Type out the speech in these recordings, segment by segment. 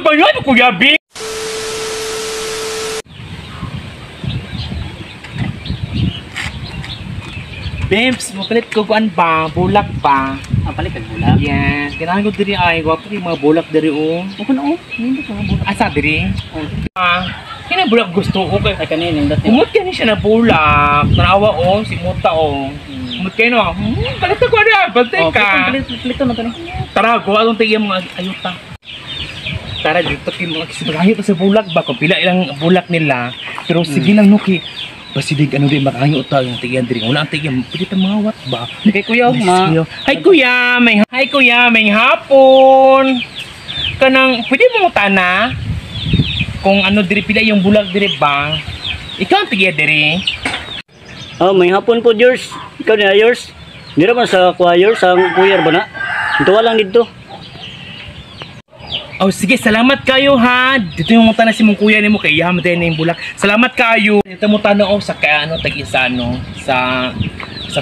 banyan Kuya B. Babes, mapalit ko kuan ba? Bulak ba? Ang palit kag bulak. Yes, ganahan ko diri ay wapo yung mga bulak diri o. Ako na hindi ko bulak. Asa diri? Kina bulak gusto ko kay Ay kanina yung dati. umot kani siya na bulak. Tanawa o, si Muta o. Umot kayo no. Palit ko na, bantay ka. Palit na to ni. Tara, ko atong tigyan mga ayuta. Tara dito kay mga kisibagahit sa bulak ba kung pila ilang bulak nila. Pero sige lang Nuki. Basidig ano din makakanyo ta yung tigyan diri. Wala ang tigyan, pwede ta mawat ba? Kay kuya Hi kuya, may hapon. Kanang pwede mo tana kung ano diri pila yung bulak diri ba? Ikaw ang tigyan diri. Oh, may hapon po yours. Ikaw na yours. Dira man sa choir sa choir ba na? Tuwa lang dito. Oh sige, salamat kayo ha. Dito yung mutana si mong kuya nimo kay yaman din yung bulak. Salamat kayo. Dito mo tanaw sa kay ano tag-isa no sa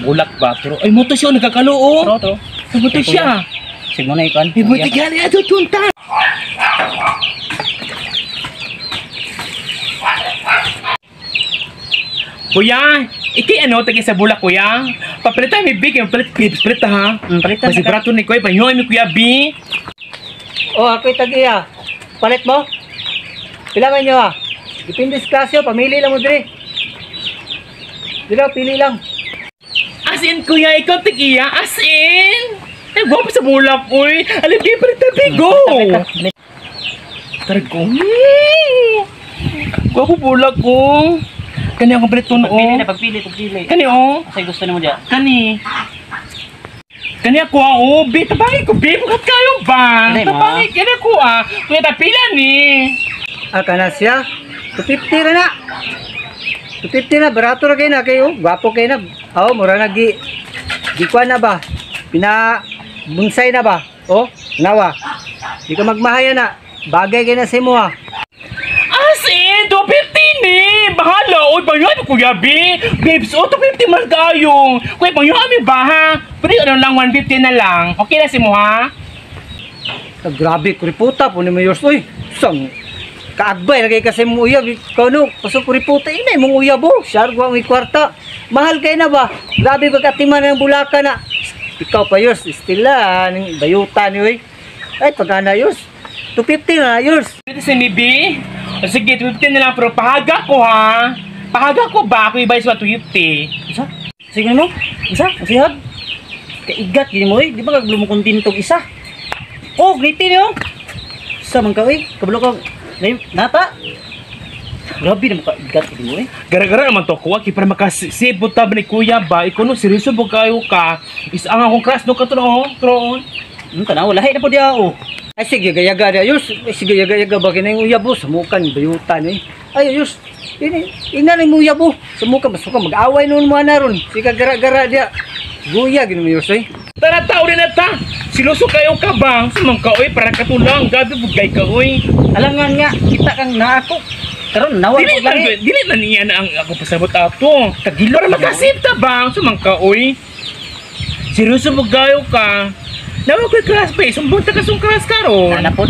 bulak ba. Pero ay mo to siya nagkakaloo. Tro. Mo to siya. Sige mo na ikan. Ay mo tigali ato tunta. Kuya, iki ano tagi sa bulak kuya? Papalitan mi big, palit ha. Palitan. Kasi brato ni kuya, panyo mi kuya B. Oh, ako tagiya. Palit mo? Pilangan nyo Depende sa klasyo, pamili lang mo dire. Dira, pili lang. As in kuya, ikaw tigiya, as in. Ay, guwapo sa bulak, uy. Alam kayo, palit bigo. Tarag ko. Guwapo bulak ko. Kani akong palit to noon. Pagpili. Kani o. Kasi gusto na mo dyan. Kani. Kani ako B. Tabangi ko, B. Bukat kayo ba? Kani mo. Tabangi, kani ako Kuya, tapila ni. Aka na siya. 250 na. 250 na. Barato na kayo na kayo. Gwapo kayo na. Oo, mura na gikuan na ba? Bunsay na ba? Oh, nawa. Di ka magmahaya na. Bagay kayo na sa mo As in, 250 ni. Bahala. Uy, banyan Kuya B. Babes, 250 man kayo. Kuya, banyan kami ba ha? Pwede ano lang, 150 na lang. Okay na si mo ha? Grabe, kuriputa po ni Mayors. Uy, sang kaagbay lagay kasi mong uyab. Kano, pasok kuriputa. Inay mong uyab oh. Siyargo ang ikwarta. Mahal kayo na ba? Grabe pagkatiman ng bulaka na. Ikaw pa Yors, istila. Bayutan ni Ay, pagkana Yors. 250 na Yors. Pwede si mi B? Sige, 250 na lang. Pero pahaga ko ha? Pahaga ko ba? Ako iba is 250. Isa? Sige mo? Isa? Masihag? Kaigat yun mo di ba kaglo mo kontintong isa? Oh, gritin yun! Isa man ka kabalo ka, nata! Grabe naman kaigat yun mo Gara-gara naman to kuha. Kaya para makasave mo tab ni Kuya ba? Ikaw no, seryoso mo kayo ka. Isa ang akong crush no ka to no? Troon. Tanaw, lahi na po diya Ay sige, yaga-yaga niya. Yus, sige, yaga-yaga ba? Kinay uyabo, samukan, bayutan Ay, Yus, ina rin mo uyabo. Samukan, masukan, mag-away noon mo na ron. Sige, gara-gara diya. Guya, gino mo Yus Tara tao rin na ta. Siluso kayo ka ba? Sumang ka para katulang. Gabi bugay ka Alangan nga, kita kang naako. Karon nawal ko lagi. Dili na niya na ang ako pasabot ato. Tagilo para makasave ta ba? Sumang ka Seryoso mo gayo ka. Nawa ko'y class pa sumbong ta kasong class karon. Na po